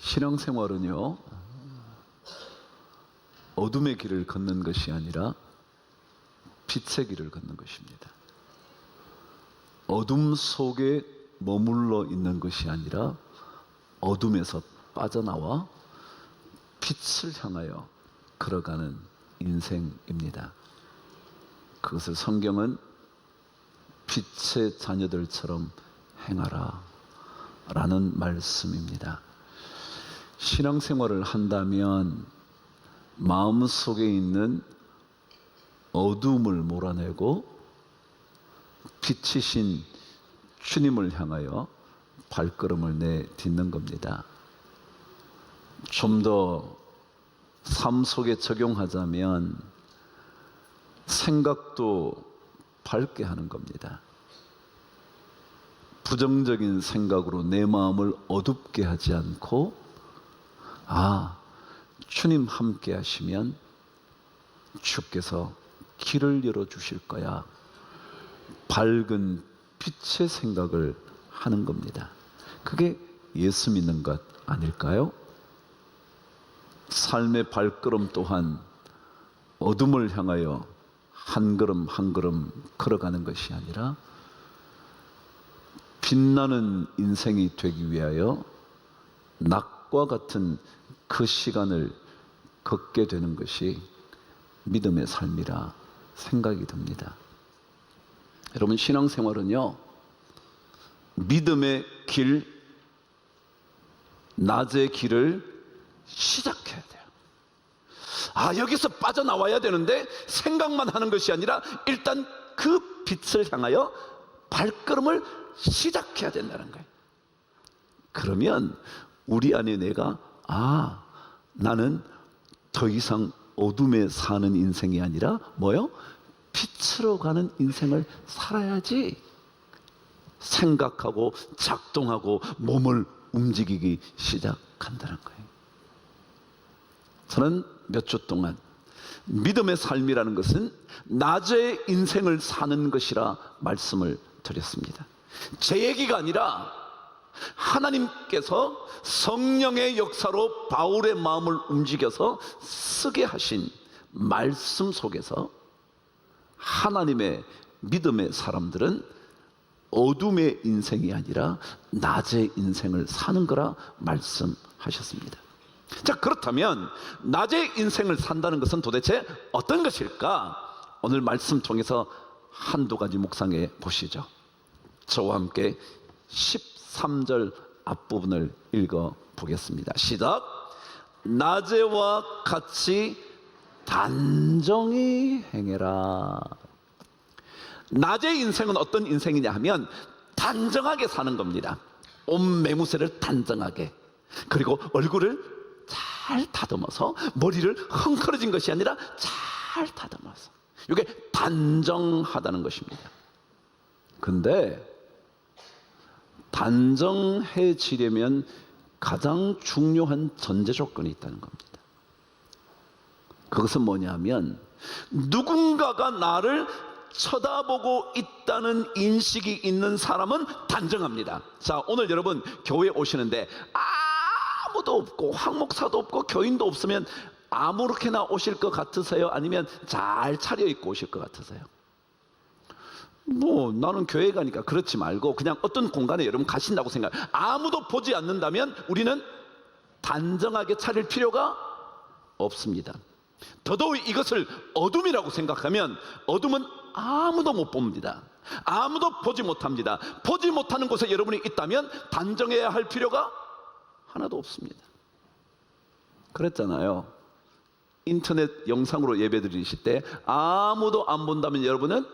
신앙생활은요, 어둠의 길을 걷는 것이 아니라 빛의 길을 걷는 것입니다. 어둠 속에 머물러 있는 것이 아니라 어둠에서 빠져나와 빛을 향하여 걸어가는 인생입니다. 그것을 성경은 빛의 자녀들처럼 행하라 라는 말씀입니다. 신앙생활을 한다면 마음속에 있는 어둠을 몰아내고 빛이신 주님을 향하여 발걸음을 내딛는 겁니다. 좀 더 삶 속에 적용하자면 생각도 밝게 하는 겁니다. 부정적인 생각으로 내 마음을 어둡게 하지 않고, 주님 함께 하시면 주께서 길을 열어주실 거야, 밝은 빛의 생각을 하는 겁니다. 그게 예수 믿는 것 아닐까요? 삶의 발걸음 또한 어둠을 향하여 한 걸음 한 걸음 걸어가는 것이 아니라 빛나는 인생이 되기 위하여 낮과 같은 그 시간을 걷게 되는 것이 믿음의 삶이라 생각이 듭니다. 여러분, 신앙생활은요, 믿음의 길, 낮의 길을 시작해야 돼요. 여기서 빠져나와야 되는데 생각만 하는 것이 아니라 일단 그 빛을 향하여 발걸음을 시작해야 된다는 거예요. 그러면 우리 안에 내가 나는 더 이상 어둠에 사는 인생이 아니라 빛으로 가는 인생을 살아야지 생각하고 작동하고 몸을 움직이기 시작한다는 거예요. 저는 몇 주 동안 믿음의 삶이라는 것은 낮의 인생을 사는 것이라 말씀을 드렸습니다. 제 얘기가 아니라 하나님께서 성령의 역사로 바울의 마음을 움직여서 쓰게 하신 말씀 속에서 하나님의 믿음의 사람들은 어둠의 인생이 아니라 낮의 인생을 사는 거라 말씀하셨습니다. 자, 그렇다면 낮의 인생을 산다는 것은 도대체 어떤 것일까? 오늘 말씀 통해서 한두 가지 묵상해 보시죠. 저와 함께 13절 앞부분을 읽어 보겠습니다. 시작. 낮에와 같이 단정히 행해라. 낮의 인생은 어떤 인생이냐 하면 단정하게 사는 겁니다. 옷 매무새를 단정하게, 그리고 얼굴을 잘 다듬어서, 머리를 헝클어진 것이 아니라 잘 다듬어서, 이게 단정하다는 것입니다. 근데 단정해지려면 가장 중요한 전제 조건이 있다는 겁니다. 그것은 뭐냐면 누군가가 나를 쳐다보고 있다는 인식이 있는 사람은 단정합니다. 자, 오늘 여러분 교회 오시는데 아무도 없고 황목사도 없고 교인도 없으면 아무렇게나 오실 것 같으세요? 아니면 잘 차려입고 오실 것 같으세요? 나는 교회 가니까 그렇지 말고 그냥 어떤 공간에 여러분 가신다고 생각해요. 아무도 보지 않는다면 우리는 단정하게 차릴 필요가 없습니다. 더더욱 이것을 어둠이라고 생각하면 어둠은 아무도 못 봅니다. 아무도 보지 못합니다. 보지 못하는 곳에 여러분이 있다면 단정해야 할 필요가 하나도 없습니다. 그랬잖아요. 인터넷 영상으로 예배 드리실 때 아무도 안 본다면 여러분은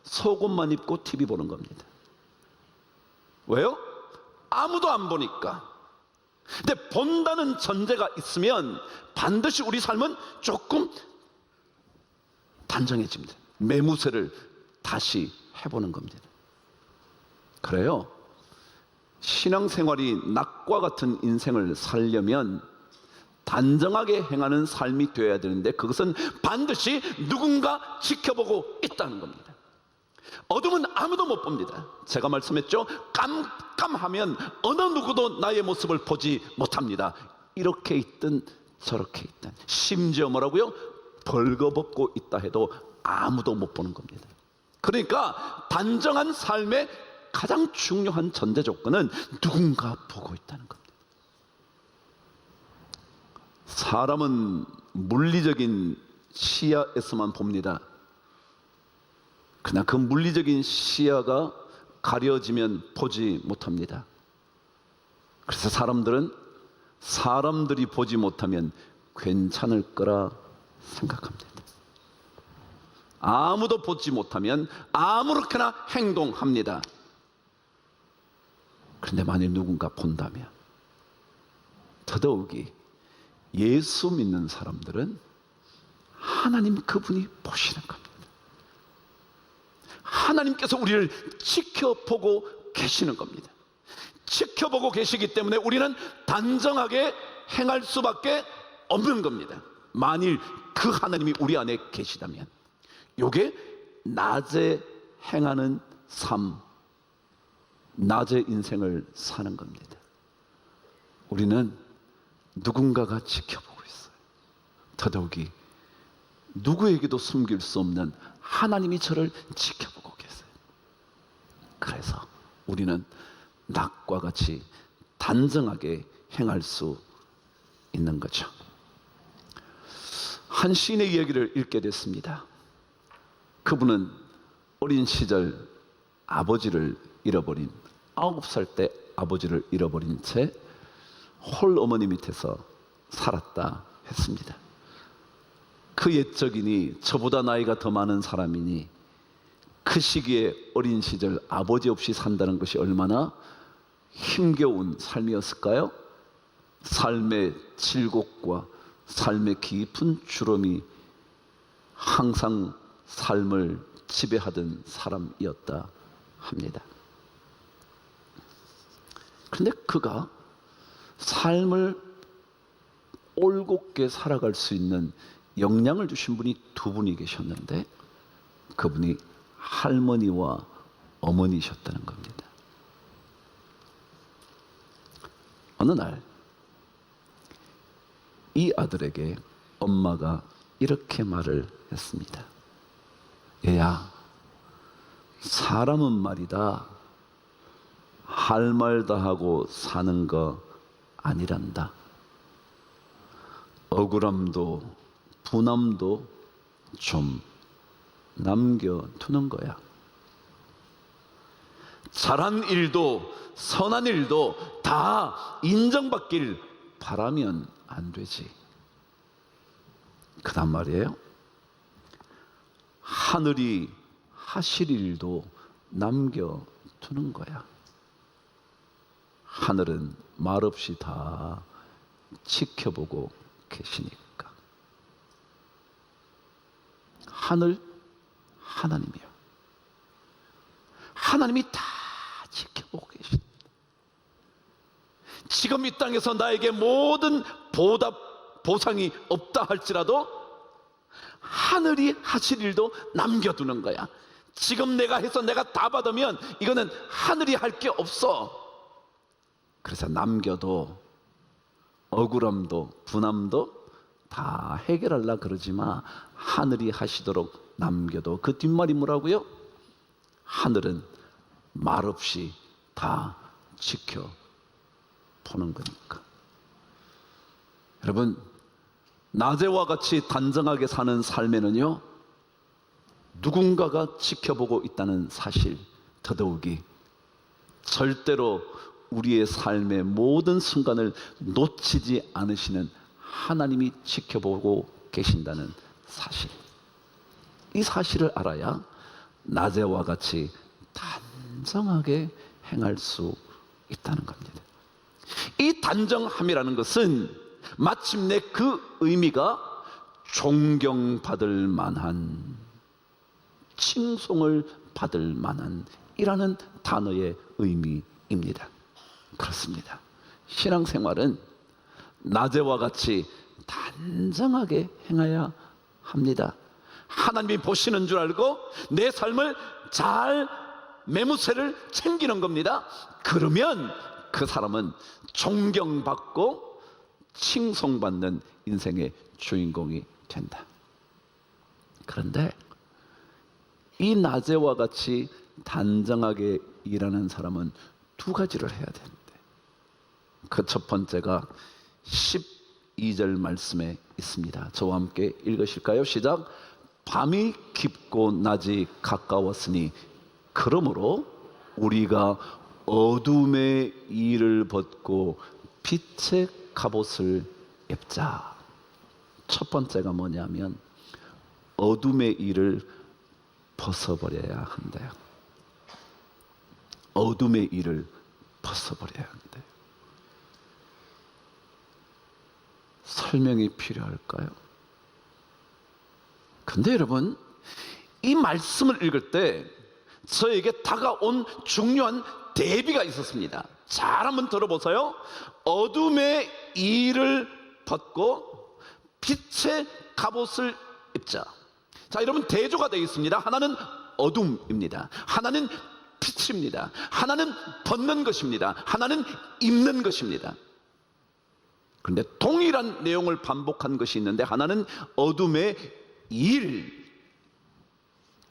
속옷만 입고 TV 보는 겁니다. 왜요? 아무도 안 보니까. 근데 본다는 전제가 있으면 반드시 우리 삶은 조금 단정해집니다. 매무새를 다시 해보는 겁니다. 그래요, 신앙생활이 낮과 같은 인생을 살려면 단정하게 행하는 삶이 되어야 되는데 그것은 반드시 누군가 지켜보고 있다는 겁니다. 어둠은 아무도 못 봅니다. 제가 말씀했죠. 깜깜하면 어느 누구도 나의 모습을 보지 못합니다. 이렇게 있든 저렇게 있든, 심지어 뭐라고요? 벌거벗고 있다 해도 아무도 못 보는 겁니다. 그러니까 단정한 삶의 가장 중요한 전제 조건은 누군가 보고 있다는 겁니다. 사람은 물리적인 시야에서만 봅니다. 그러나 그 물리적인 시야가 가려지면 보지 못합니다. 그래서 사람들이 보지 못하면 괜찮을 거라 생각합니다. 아무도 보지 못하면 아무렇게나 행동합니다. 그런데 만일 누군가 본다면, 더더욱이 예수 믿는 사람들은 하나님 그분이 보시는 겁니다. 하나님께서 우리를 지켜보고 계시는 겁니다. 지켜보고 계시기 때문에 우리는 단정하게 행할 수밖에 없는 겁니다. 만일 그 하나님이 우리 안에 계시다면, 요게 낮에 행하는 삶, 낮의 인생을 사는 겁니다. 우리는 누군가가 지켜보고 있어요. 더더욱이 누구에게도 숨길 수 없는 하나님이 저를 지켜보고 계세요. 그래서 우리는 낮과 같이 단정하게 행할 수 있는 거죠. 한 시인의 이야기를 읽게 됐습니다. 그분은 어린 시절 아버지를 잃어버린, 9살 때 아버지를 잃어버린 채 홀 어머니 밑에서 살았다 했습니다. 그 옛적이니, 저보다 나이가 더 많은 사람이니, 그 시기에 어린 시절 아버지 없이 산다는 것이 얼마나 힘겨운 삶이었을까요? 삶의 질곡과 삶의 깊은 주름이 항상 삶을 지배하던 사람이었다 합니다. 그런데 그가 삶을 올곧게 살아갈 수 있는 역량을 주신 분이 두 분이 계셨는데, 그분이 할머니와 어머니셨다는 겁니다. 어느 날 이 아들에게 엄마가 이렇게 말을 했습니다. 얘야, 사람은 말이다, 할 말 다 하고 사는 거 아니란다. 억울함도 분함도 좀 남겨두는 거야. 잘한 일도 선한 일도 다 인정받길 바라면 안 되지. 그단 말이에요. 하늘이 하실 일도 남겨두는 거야. 하늘은 말없이 다 지켜보고 계시니까. 하늘, 하나님이요. 하나님이 다 지켜보고 계십니다. 지금 이 땅에서 나에게 모든 보상이 없다 할지라도 하늘이 하실 일도 남겨두는 거야. 지금 내가 해서 내가 다 받으면 이거는 하늘이 할 게 없어. 그래서 남겨도 억울함도 분함도 다 해결하려고 그러지 마. 하늘이 하시도록 남겨도. 그 뒷말이 뭐라고요? 하늘은 말없이 다 지켜보는 거니까. 여러분, 낮에와 같이 단정하게 사는 삶에는요, 누군가가 지켜보고 있다는 사실, 더더욱이 절대로 우리의 삶의 모든 순간을 놓치지 않으시는 하나님이 지켜보고 계신다는 사실, 이 사실을 알아야 낮에와 같이 단정하게 행할 수 있다는 겁니다. 이 단정함이라는 것은 마침내 그 의미가 존경받을 만한, 칭송을 받을 만한 이라는 단어의 의미입니다. 그렇습니다. 신앙생활은 낮에와 같이 단정하게 행해야 합니다. 하나님이 보시는 줄 알고 내 삶을 잘 매무새를 챙기는 겁니다. 그러면 그 사람은 존경받고 칭송받는 인생의 주인공이 된다. 그런데 이 나제와 같이 단정하게 일하는 사람은 두 가지를 해야 되는데, 그 첫 번째가 12절 말씀에 있습니다. 저와 함께 읽으실까요? 시작. 밤이 깊고 낮이 가까웠으니 그러므로 우리가 어둠의 일을 벗고 빛의 갑옷을 입자. 첫 번째가 뭐냐면 어둠의 일을 벗어버려야 한대요. 어둠의 일을 벗어버려야 한대요. 설명이 필요할까요? 근데 여러분, 이 말씀을 읽을 때 저에게 다가온 중요한 대비가 있었습니다. 잘 한번 들어보세요. 어둠의 일을 벗고 빛의 갑옷을 입자. 자, 여러분, 대조가 되어 있습니다. 하나는 어둠입니다. 하나는 빛입니다. 하나는 벗는 것입니다. 하나는 입는 것입니다. 그런데 동일한 내용을 반복한 것이 있는데, 하나는 어둠의 일,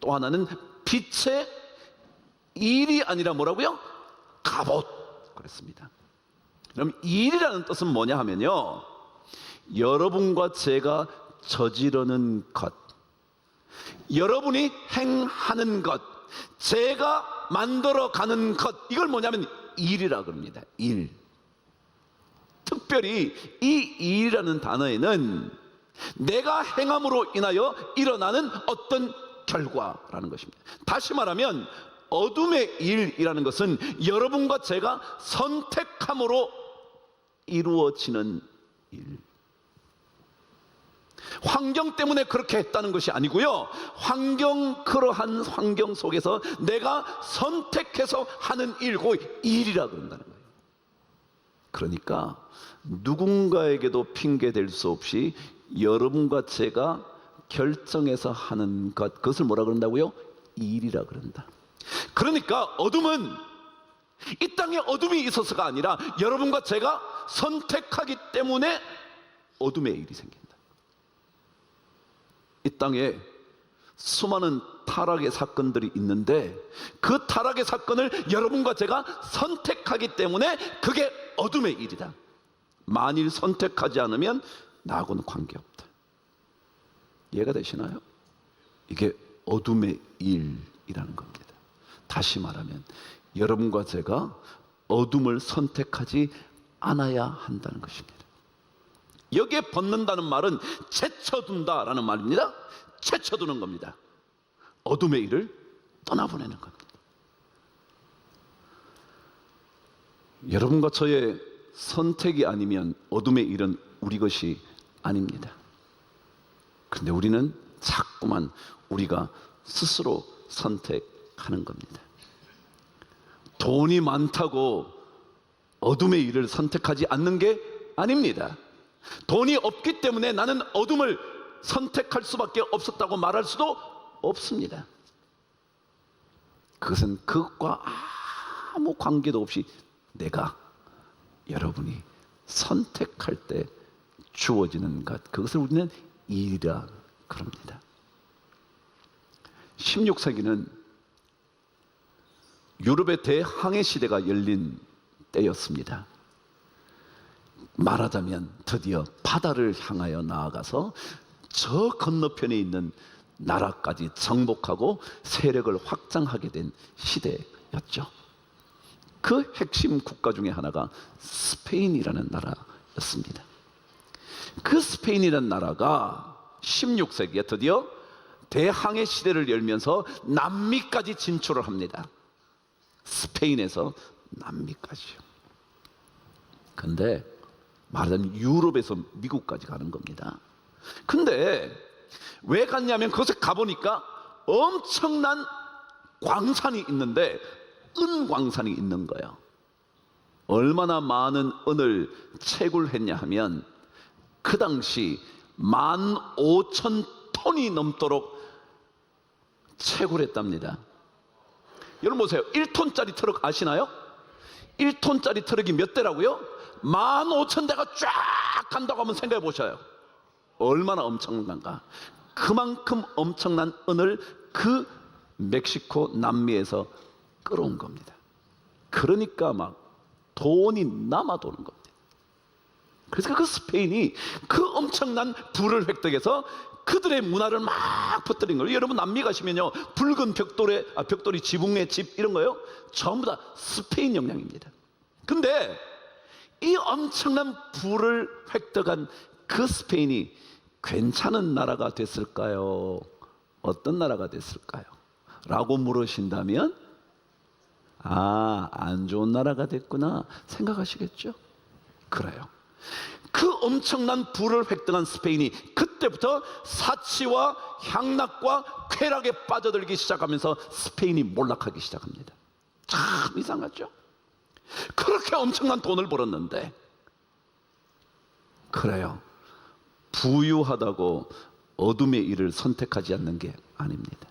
또 하나는 빛의 일이 아니라 뭐라고요? 갑옷. 그랬습니다. 그럼 일이라는 뜻은 뭐냐 하면요, 여러분과 제가 저지르는 것, 여러분이 행하는 것, 제가 만들어가는 것, 이걸 뭐냐면 일이라 그럽니다. 일. 특별히 이 일이라는 단어에는 내가 행함으로 인하여 일어나는 어떤 결과라는 것입니다. 다시 말하면 어둠의 일이라는 것은 여러분과 제가 선택함으로 이루어지는 일. 환경 때문에 그렇게 했다는 것이 아니고요, 그러한 환경 속에서 내가 선택해서 하는 일고 일이라 그런다는 거예요. 그러니까 누군가에게도 핑계 댈 수 없이 여러분과 제가 결정해서 하는 것, 그것을 뭐라 그런다고요? 일이라 그런다. 그러니까 어둠은 이 땅에 어둠이 있어서가 아니라 여러분과 제가 선택하기 때문에 어둠의 일이 생긴다. 이 땅에 수많은 타락의 사건들이 있는데 그 타락의 사건을 여러분과 제가 선택하기 때문에 그게 어둠의 일이다. 만일 선택하지 않으면 나하고는 관계없다. 이해가 되시나요? 이게 어둠의 일이라는 겁니다. 다시 말하면 여러분과 제가 어둠을 선택하지 않아야 한다는 것입니다. 여기에 벗는다는 말은 제쳐둔다라는 말입니다. 제쳐두는 겁니다. 어둠의 일을 떠나보내는 겁니다. 여러분과 저의 선택이 아니면 어둠의 일은 우리 것이 아닙니다. 그런데 우리는 자꾸만 우리가 스스로 선택하는 겁니다. 돈이 많다고 어둠의 일을 선택하지 않는 게 아닙니다. 돈이 없기 때문에 나는 어둠을 선택할 수밖에 없었다고 말할 수도 없습니다. 그것은 그것과 아무 관계도 없이 내가, 여러분이 선택할 때 주어지는 것, 그것을 우리는 일이라 그럽니다. 16세기는 유럽의 대항해 시대가 열린 때였습니다. 말하자면 드디어 바다를 향하여 나아가서 저 건너편에 있는 나라까지 정복하고 세력을 확장하게 된 시대였죠. 그 핵심 국가 중에 하나가 스페인이라는 나라였습니다. 그 스페인이라는 나라가 16세기에 드디어 대항해 시대를 열면서 남미까지 진출을 합니다. 스페인에서 남미까지요. 근데 말하자면 유럽에서 미국까지 가는 겁니다. 근데 왜 갔냐면 그곳에 가보니까 엄청난 광산이 있는데 은광산이 있는 거예요. 얼마나 많은 은을 채굴했냐 하면 그 당시 15,000톤이 넘도록 채굴했답니다. 여러분 보세요. 1톤짜리 트럭 아시나요? 1톤짜리 트럭이 몇 대라고요? 15,000대가 쫙 간다고 한번 생각해 보셔요. 얼마나 엄청난가. 그만큼 엄청난 은을 그 멕시코 남미에서 끌어온 겁니다. 그러니까 막 돈이 남아 도는 겁니다. 그래서 그 스페인이 그 엄청난 부를 획득해서 그들의 문화를 막 퍼뜨린 거예요. 여러분 남미 가시면요, 붉은 벽돌이 지붕의 집 이런 거요, 전부 다 스페인 영향입니다. 근데 이 엄청난 부를 획득한 그 스페인이 괜찮은 나라가 됐을까요? 어떤 나라가 됐을까요? 라고 물으신다면 안 좋은 나라가 됐구나 생각하시겠죠? 그래요. 그 엄청난 부를 획득한 스페인이 그때부터 사치와 향락과 쾌락에 빠져들기 시작하면서 스페인이 몰락하기 시작합니다. 참 이상하죠? 그렇게 엄청난 돈을 벌었는데, 그래요, 부유하다고 어둠의 일을 선택하지 않는 게 아닙니다.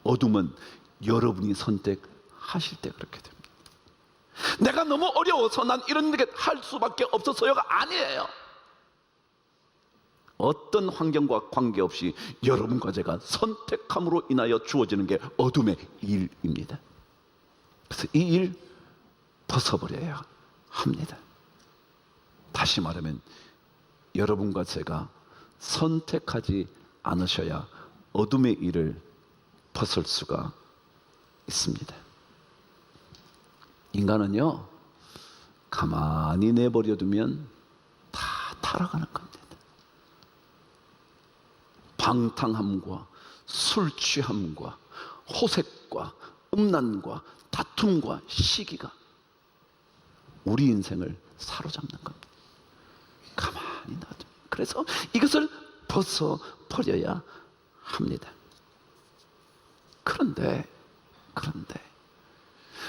어둠은 여러분이 선택하실 때 그렇게 됩니다. 내가 너무 어려워서 난 이런 게 할 수밖에 없어서요가 아니에요. 어떤 환경과 관계없이 여러분과 제가 선택함으로 인하여 주어지는 게 어둠의 일입니다. 그래서 이 일 벗어버려야 합니다. 다시 말하면 여러분과 제가 선택하지 않으셔야 어둠의 일을 벗을 수가 있습니다. 인간은요, 가만히 내버려두면 다 타락하는 겁니다. 방탕함과 술 취함과 호색과 음란과 다툼과 시기가 우리 인생을 사로잡는 겁니다. 가만히 놔두면. 그래서 이것을 벗어버려야 합니다. 그런데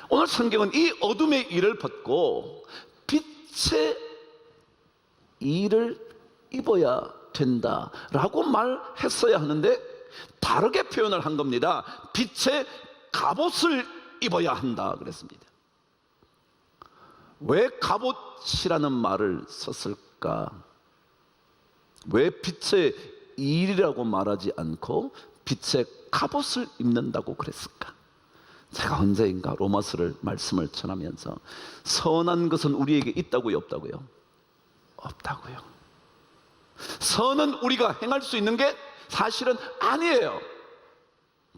오늘 성경은 이 어둠의 일을 벗고 빛의 일을 입어야 된다라고 말했어야 하는데 다르게 표현을 한 겁니다. 빛의 갑옷을 입어야 한다 그랬습니다. 왜 갑옷이라는 말을 썼을까? 왜 빛의 일이라고 말하지 않고 빛의 갑옷을 입는다고 그랬을까? 제가 언제인가 로마서를 말씀을 전하면서 선한 것은 우리에게 있다고요, 없다고요? 없다고요. 선은 우리가 행할 수 있는 게 사실은 아니에요.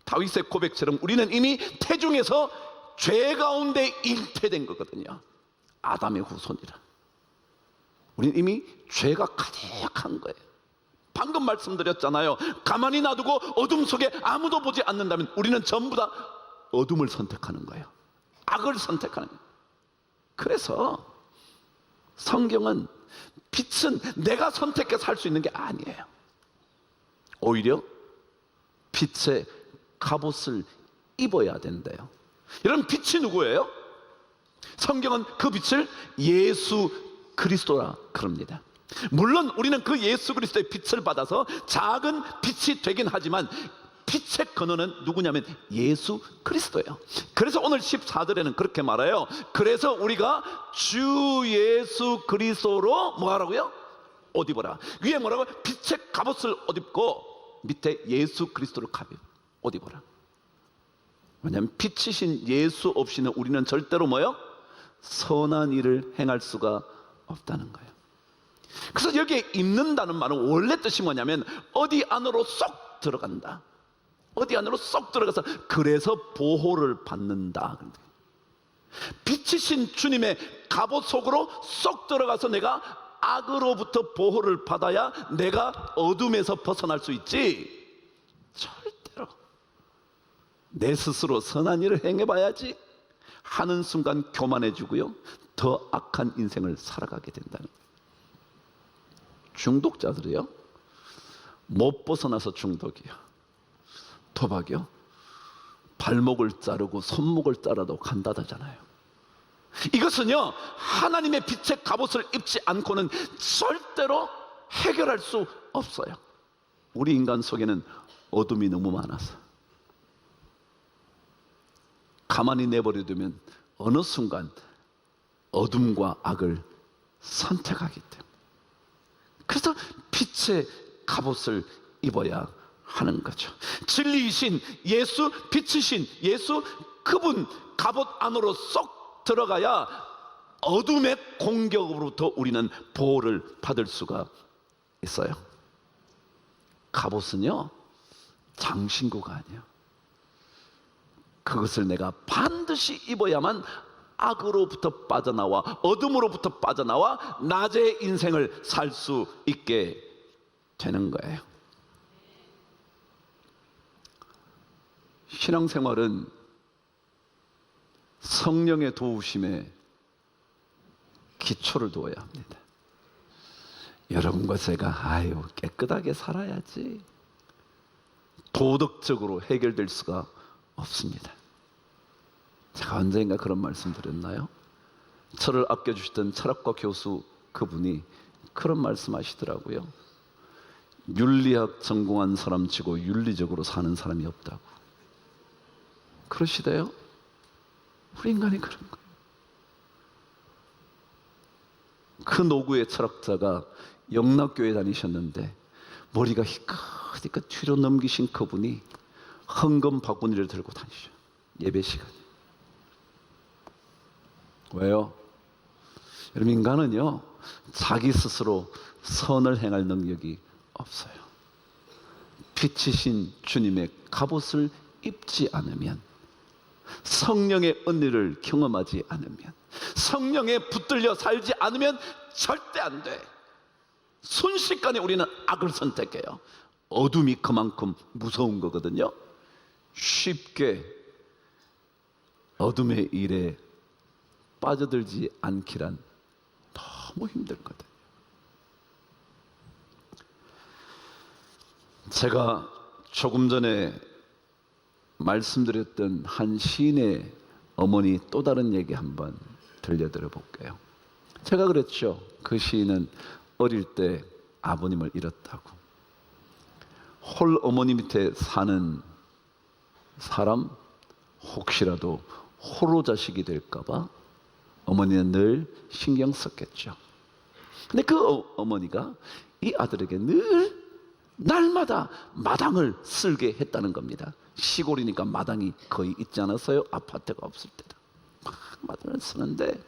다윗의 고백처럼 우리는 이미 태중에서 죄 가운데 잉태된 거거든요. 아담의 후손이라. 우리는 이미 죄가 가득한 거예요. 방금 말씀드렸잖아요. 가만히 놔두고 어둠 속에 아무도 보지 않는다면 우리는 전부 다 어둠을 선택하는 거예요. 악을 선택하는 거예요. 그래서 성경은 빛은 내가 선택해서 할 수 있는 게 아니에요. 오히려 빛의 갑옷을 입어야 된대요. 여러분, 빛이 누구예요? 성경은 그 빛을 예수 그리스도라 그럽니다. 물론 우리는 그 예수 그리스도의 빛을 받아서 작은 빛이 되긴 하지만 빛의 근원은 누구냐면 예수 그리스도예요. 그래서 오늘 14절에는 그렇게 말해요. 그래서 우리가 주 예수 그리스도로 뭐 하라고요? 옷 입어라. 위에 뭐라고? 빛의 갑옷을 옷 입고 밑에 예수 그리스도를 옷 입어라. 왜냐하면 빛이신 예수 없이는 우리는 절대로 뭐요? 선한 일을 행할 수가 없다는 거예요. 그래서 여기에 입는다는 말은 원래 뜻이 뭐냐면 어디 안으로 쏙 들어간다. 어디 안으로 쏙 들어가서 그래서 보호를 받는다. 빛이신 주님의 갑옷 속으로 쏙 들어가서 내가 악으로부터 보호를 받아야 내가 어둠에서 벗어날 수 있지, 절대로 내 스스로 선한 일을 행해봐야지 하는 순간 교만해지고요, 더 악한 인생을 살아가게 된다는 거예요. 중독자들이요, 못 벗어나서 중독이요. 도박이요, 발목을 자르고 손목을 자라도 간다잖아요. 이것은요, 하나님의 빛의 갑옷을 입지 않고는 절대로 해결할 수 없어요. 우리 인간 속에는 어둠이 너무 많아서 가만히 내버려두면 어느 순간 어둠과 악을 선택하기 때문에. 그래서 빛의 갑옷을 입어야 하는 거죠. 진리이신 예수, 빛이신 예수, 그분 갑옷 안으로 쏙 들어가야 어둠의 공격으로부터 우리는 보호를 받을 수가 있어요. 갑옷은요, 장신구가 아니에요. 그것을 내가 반드시 입어야만 악으로부터 빠져나와, 어둠으로부터 빠져나와 낮의 인생을 살 수 있게 되는 거예요. 신앙생활은 성령의 도우심에 기초를 두어야 합니다. 여러분과 제가 깨끗하게 살아야지 도덕적으로 해결될 수가 없습니다. 제가 언젠가 그런 말씀 드렸나요? 저를 아껴주시던 철학과 교수 그분이 그런 말씀 하시더라고요. 윤리학 전공한 사람 치고 윤리적으로 사는 사람이 없다고 그러시대요. 우리 인간이 그런 거예요. 그 노구의 철학자가 영락교회 다니셨는데 머리가 희끗희끗 뒤로 넘기신 그분이 헌금 바구니를 들고 다니셔, 예배 시간에. 왜요? 여러분, 인간은요 자기 스스로 선을 행할 능력이 없어요. 빛이신 주님의 갑옷을 입지 않으면, 성령의 은혜를 경험하지 않으면, 성령에 붙들려 살지 않으면 절대 안 돼. 순식간에 우리는 악을 선택해요. 어둠이 그만큼 무서운 거거든요. 쉽게 어둠의 일에 빠져들지 않기란 너무 힘들거든요. 제가 조금 전에 말씀드렸던 한 시인의 어머니 또 다른 얘기 한번 들려드려 볼게요. 제가 그랬죠. 그 시인은 어릴 때 아버님을 잃었다고. 홀 어머니 밑에 사는 사람, 혹시라도 호로 자식이 될까봐 어머니는 늘 신경 썼겠죠. 근데 그 어머니가 이 아들에게 늘 날마다 마당을 쓸게 했다는 겁니다. 시골이니까 마당이 거의 있지 않았어요? 아파트가 없을 때도 막 마당을 쓰는데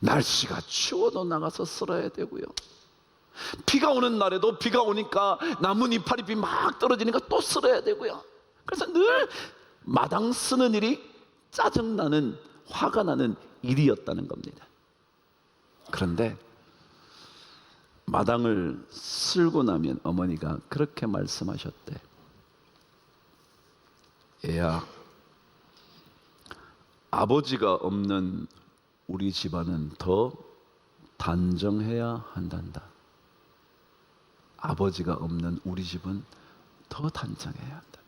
날씨가 추워도 나가서 쓸어야 되고요, 비가 오는 날에도 비가 오니까 나뭇잎 파잎이 막 떨어지니까 또 쓸어야 되고요. 그래서 늘 마당 쓰는 일이 짜증나는, 화가 나는 일이었다는 겁니다. 그런데 마당을 쓸고 나면 어머니가 그렇게 말씀하셨대. 얘야, 아버지가 없는 우리 집안은 더 단정해야 한단다. 아버지가 없는 우리 집은 더 단정해야 한다.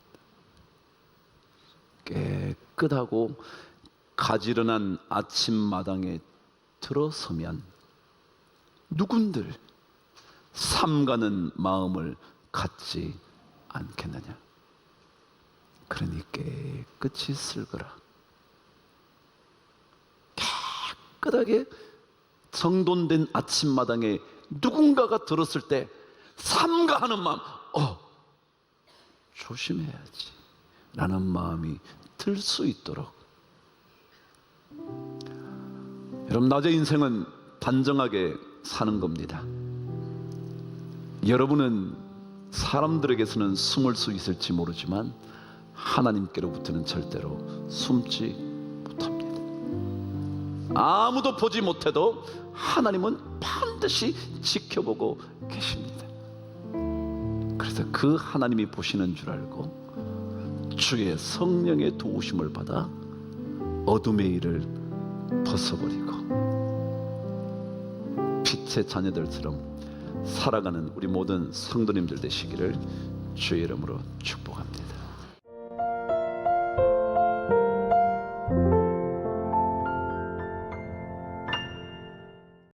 깨끗하고 가지런한 아침마당에 들어서면 누군들 삼가는 마음을 갖지 않겠느냐. 그러니 깨끗이 쓸거라. 깨끗하게 정돈된 아침마당에 누군가가 들었을 때 삼가하는 마음, 조심해야지 라는 마음이 들 수 있도록. 여러분, 낮의 인생은 단정하게 사는 겁니다. 여러분은 사람들에게서는 숨을 수 있을지 모르지만 하나님께로부터는 절대로 숨지 못합니다. 아무도 보지 못해도 하나님은 반드시 지켜보고 계십니다. 그래서 그 하나님이 보시는 줄 알고 주의 성령의 도우심을 받아 어둠의 일을 벗어버리고 빛의 자녀들처럼 살아가는 우리 모든 성도님들 되시기를 주의 이름으로 축복합니다.